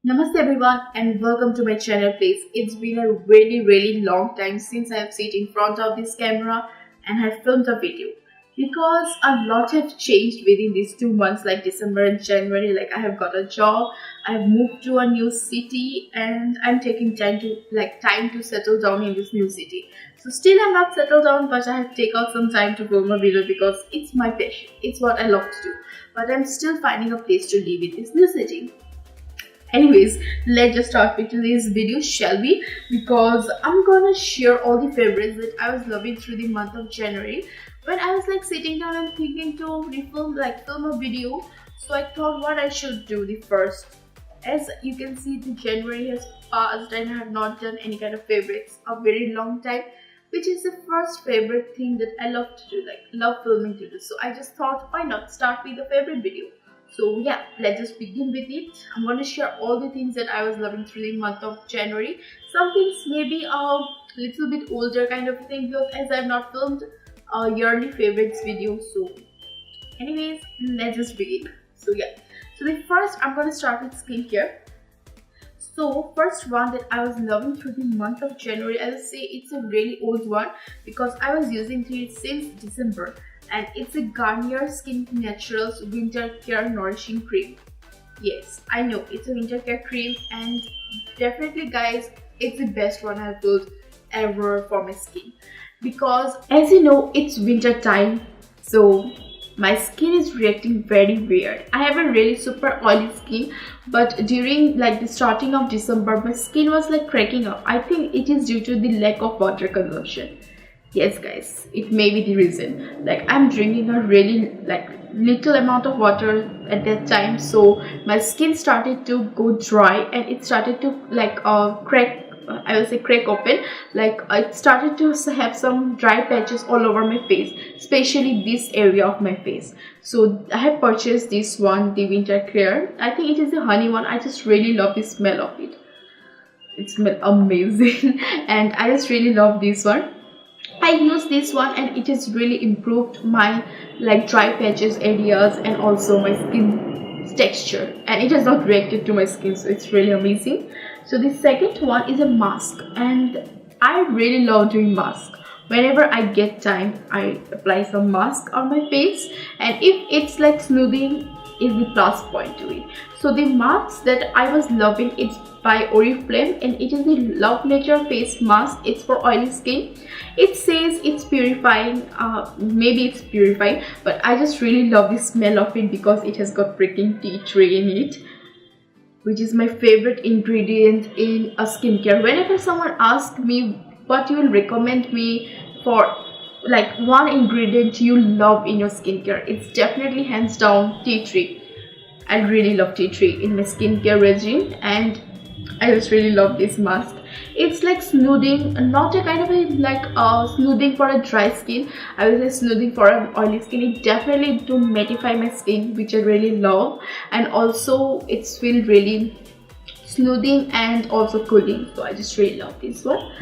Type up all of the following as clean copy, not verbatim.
Namaste everyone and welcome to my channel please. It's been a really long time since I have sat in front of this camera and have filmed a video because a lot have changed within these 2 months like December and January. Like I have got a job, I have moved to a new city and I'm taking time to settle down in this new city. So still I'm not settled down, but I have taken out some time to film a video because it's my passion. It's what I love to do. But I'm still finding a place to live in this new city. Anyways, let's just start with today's video, shall we? Because I'm gonna share all the favorites that I was loving through the month of January. When I was sitting down and thinking to film a video, so I thought what I should do the first. As you can see, the January has passed and I have not done any kind of favorites a very long time, which is the first favorite thing that I love to do, love filming to do. So I just thought, why not start with a favorite video? So yeah, let's just begin with it. I'm going to share all the things that I was loving through the month of January. Some things maybe a little bit older kind of thing because as I've not filmed a yearly favorites video. So anyways, let's just begin. So yeah, so the first I'm going to start with skincare. So first one that I was loving through the month of January, I will say it's a really old one because I was using it since December. And it's a Garnier Skin Naturals Winter Care Nourishing Cream. Yes, I know it's a winter care cream and definitely guys, it's the best one I've used ever for my skin. Because as you know, it's winter time, so my skin is reacting very weird. I have a really super oily skin, but during the starting of December, my skin was cracking up. I think it is due to the lack of water consumption. Yes guys, it may be the reason. I'm drinking a really little amount of water at that time, so my skin started to go dry and it started to crack. I will say crack open. It started to have some dry patches all over my face, especially this area of my face. So I have purchased this one, the Winter Care. I think it is the honey one. I just really love the smell of it. It smells amazing and I just really love this one. I use this one and it has really improved my dry patches areas and also my skin texture, and it has not reacted to my skin, so it's really amazing. So the second one is a mask, and I really love doing mask. Whenever I get time, I apply some mask on my face, and if it's smoothing is the plus point to it. So the mask that I was loving, it's by Oriflame and it is the Love Nature face mask. It's for oily skin. It says it's purifying, maybe it's purifying, but I just really love the smell of it because it has got freaking tea tree in it, which is my favorite ingredient in a skincare. Whenever someone asks me what you will recommend me for, one ingredient you love in your skincare, it's definitely hands down tea tree. I really love tea tree in my skincare regime and I just really love this mask. It's smoothing, not a kind of a smoothing for a dry skin. I will say smoothing for an oily skin. It definitely to mattify my skin, which I really love, and also it's feel really smoothing and also cooling. So I just really love this one.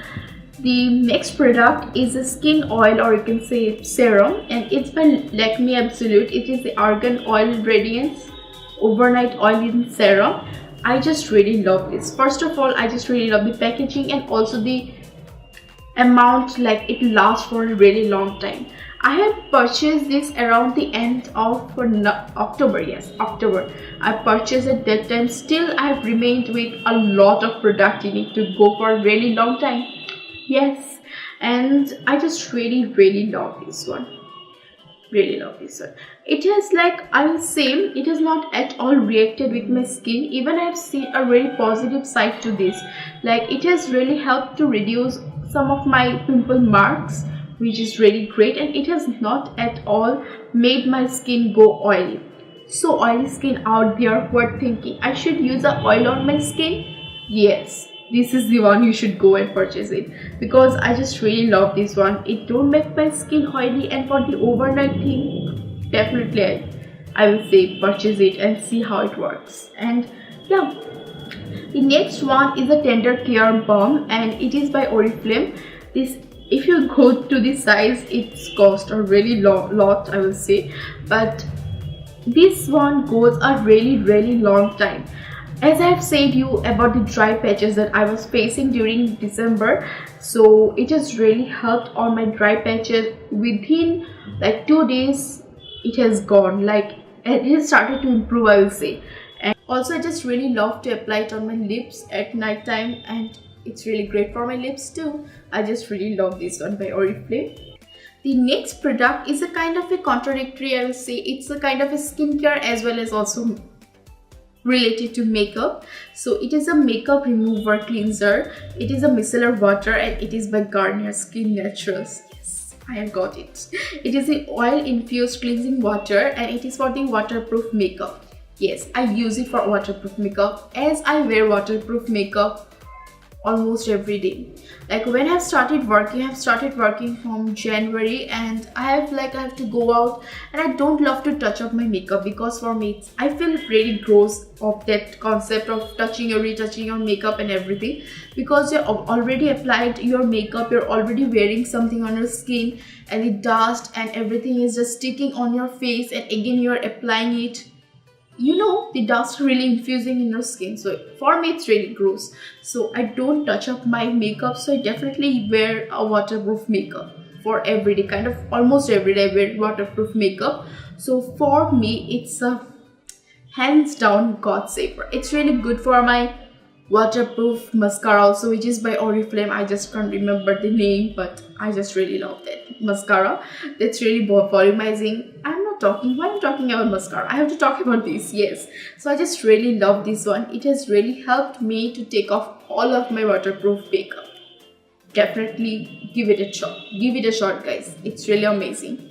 The next product is a skin oil, or you can say serum, and it's by Lakme Absolute. It is the Argan Oil Radiance Overnight Oiling Serum. I just really love this. First of all, I just really love the packaging and also the amount, it lasts for a really long time. I had purchased this around the end of October. Yes, October. I purchased at that time. Still, I have remained with a lot of product in it to go for a really long time. Yes, and I just really love this one. Really love this one. It has I will say it has not at all reacted with my skin. Even I have seen a very positive side to this. It has really helped to reduce some of my pimple marks, which is really great, and it has not at all made my skin go oily. So oily skin out there who are thinking I should use a oil on my skin, yes, this is the one you should go and purchase it, because I just really love this one. It don't make my skin oily, and for the overnight thing, definitely I will say purchase it and see how it works. And yeah, the next one is a Tender Care Balm, and it is by Oriflame. This, if you go to the size, it's cost a really lot I will say, but this one goes a really long time. As I have said you about the dry patches that I was facing during December, so it has really helped on my dry patches. Within like 2 days it has gone, like it has started to improve, I will say. And also I just really love to apply it on my lips at night time, and it's really great for my lips too. I just really love this one by Oriflame. The next product is a kind of a contradictory, I will say. It's a kind of a skincare as well as also related to makeup. So it is a makeup remover cleanser. It is a micellar water and it is by Garnier Skin Naturals. Yes, I have got it. It is an oil infused cleansing water and it is for the waterproof makeup. Yes, I use it for waterproof makeup, as I wear waterproof makeup almost every day. Like when I have started working from January, and I have to go out, and I don't love to touch up my makeup because for me I feel really gross of that concept of touching or retouching your makeup and everything, because you're already applied your makeup, you're already wearing something on your skin, and the dust and everything is just sticking on your face, and again you're applying it, you know, the dust really infusing in your skin. So for me it's really gross, so I don't touch up my makeup. So I definitely wear a waterproof makeup for everyday, kind of almost every day I wear waterproof makeup. So for me it's a hands down God saver. It's really good for my waterproof mascara also, which is by Oriflame. I just can't remember the name, but I just really love that mascara. That's really volumizing. Why I'm talking about mascara, I have to talk about this. Yes, so I just really love this one. It has really helped me to take off all of my waterproof makeup. Definitely give it a shot guys, it's really amazing.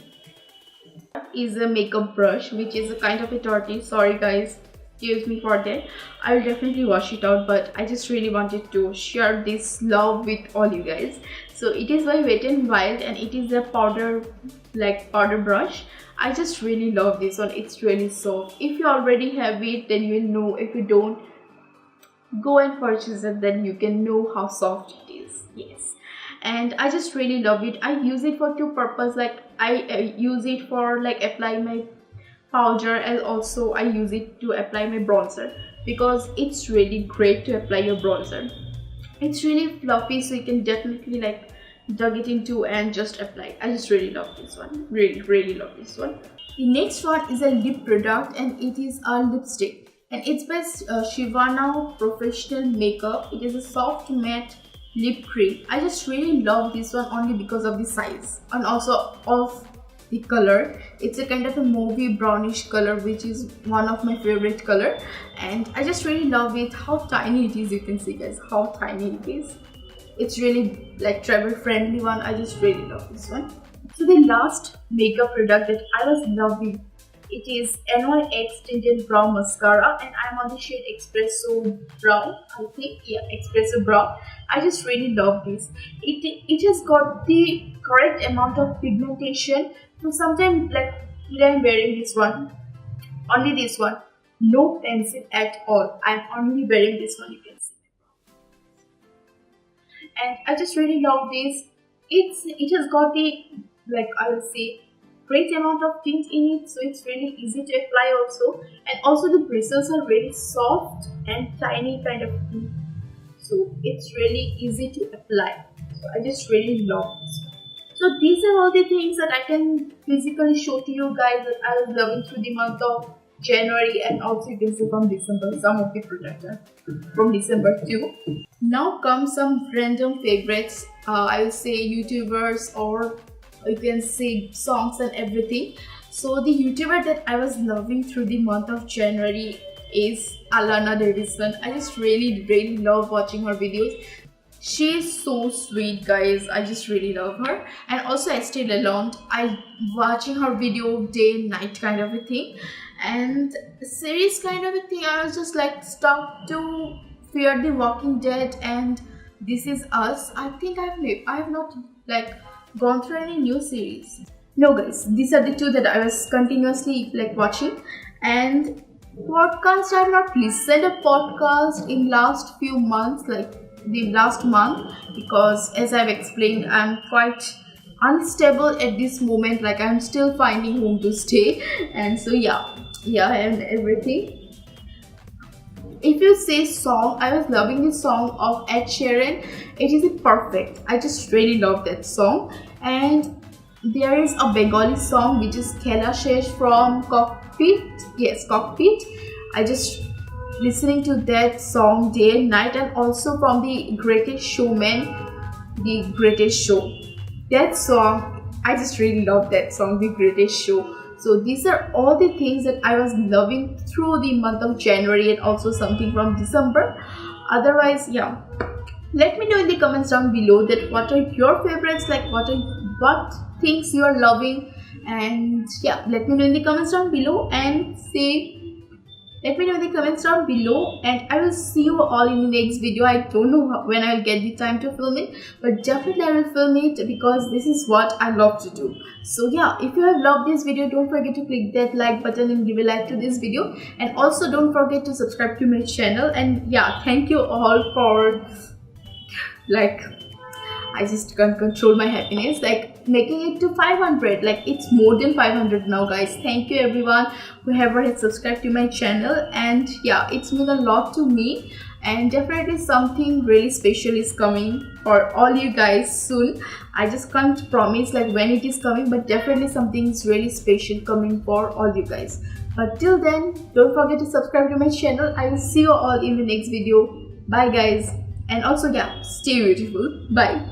Is a makeup brush, which is a kind of a torty. Sorry guys, excuse me for that. I will definitely wash it out, but I just really wanted to share this love with all you guys. So it is by Wet n Wild and it is a powder brush. I just really love this one. It's really soft. If you already have it, then you will know. If you don't, go and purchase it, then you can know how soft it is. Yes, and I just really love it. I use it for two purposes. Like I use it for like applying my powder, and also I use it to apply my bronzer, because it's really great to apply your bronzer. It's really fluffy, so you can definitely like dug it into and just apply. I just really love this one. Really love this one. The next one is a lip product and it is a lipstick, and it's by Shivana Professional Makeup. It is a soft matte lip cream. I just really love this one only because of the size and also of the color. It's a kind of a mauvey brownish color, which is one of my favorite color, and I just really love it. How tiny it is, you can see guys how tiny it is. It's really like travel friendly one. I just really love this one. So the last makeup product that I was loving, it is NYX Tinted Brow Mascara, and I'm on the shade Espresso Brown, I think. Yeah, Espresso Brown. I just really love this. It has got the correct amount of pigmentation. So sometimes like today I'm wearing this one, only this one, no pencil at all. I'm only wearing this one, you can see. And I just really love this. It has got the, like I will say, great amount of tint in it, so it's really easy to apply also. And also the bristles are really soft and tiny kind of thing, so it's really easy to apply. So I just really love this one. So these are all the things that I can physically show to you guys that I was loving through the month of January, and also you can see from December some of the products from December too. Now comes some random favorites, I will say YouTubers, or you can say songs and everything. So the YouTuber that I was loving through the month of January is Alana Davidson. I just really love watching her videos. She is so sweet guys. I just really love her. And also Estee Lalonde, I watching her video day and night kind of a thing. And series kind of a thing, I was just like stuck to Fear the Walking Dead and This Is Us. I think I have not like gone through any new series. No guys, these are the two that I was continuously like watching. And podcast, I have not listened a podcast in last few months, like the last month, because as I've explained, I'm quite unstable at this moment. Like I'm still finding home to stay, and so yeah and everything. if you say song, I was loving the song of Ed Sheeran. It is perfect. I just really love that song. And there is a Bengali song which is Khela Shesh from Cockpit. Yes, Cockpit. I just listening to that song day and night, and also from the Greatest Showman, the Greatest Show. That song, I just really love that song, The Greatest Show. So these are all the things that I was loving through the month of January, and also something from December. Otherwise, yeah, let me know in the comments down below that what are your favorites, like what things you are loving. And yeah, let me know in the comments down below, and let me know in the comments down below, and I will see you all in the next video. I don't know when I will get the time to film it, but definitely I will film it because this is what I love to do. So yeah, if you have loved this video, don't forget to click that like button and give a like to this video, and also don't forget to subscribe to my channel. And yeah, thank you all for, like, I just can't control my happiness, like making it to 500. Like, it's more than 500 now, guys. Thank you everyone whoever has subscribed to my channel. And yeah, it's mean a lot to me, and definitely something really special is coming for all you guys soon. I just can't promise like when it is coming, but definitely something is really special coming for all you guys. But till then, don't forget to subscribe to my channel. I will see you all in the next video. Bye guys. And also, yeah, stay beautiful. Bye.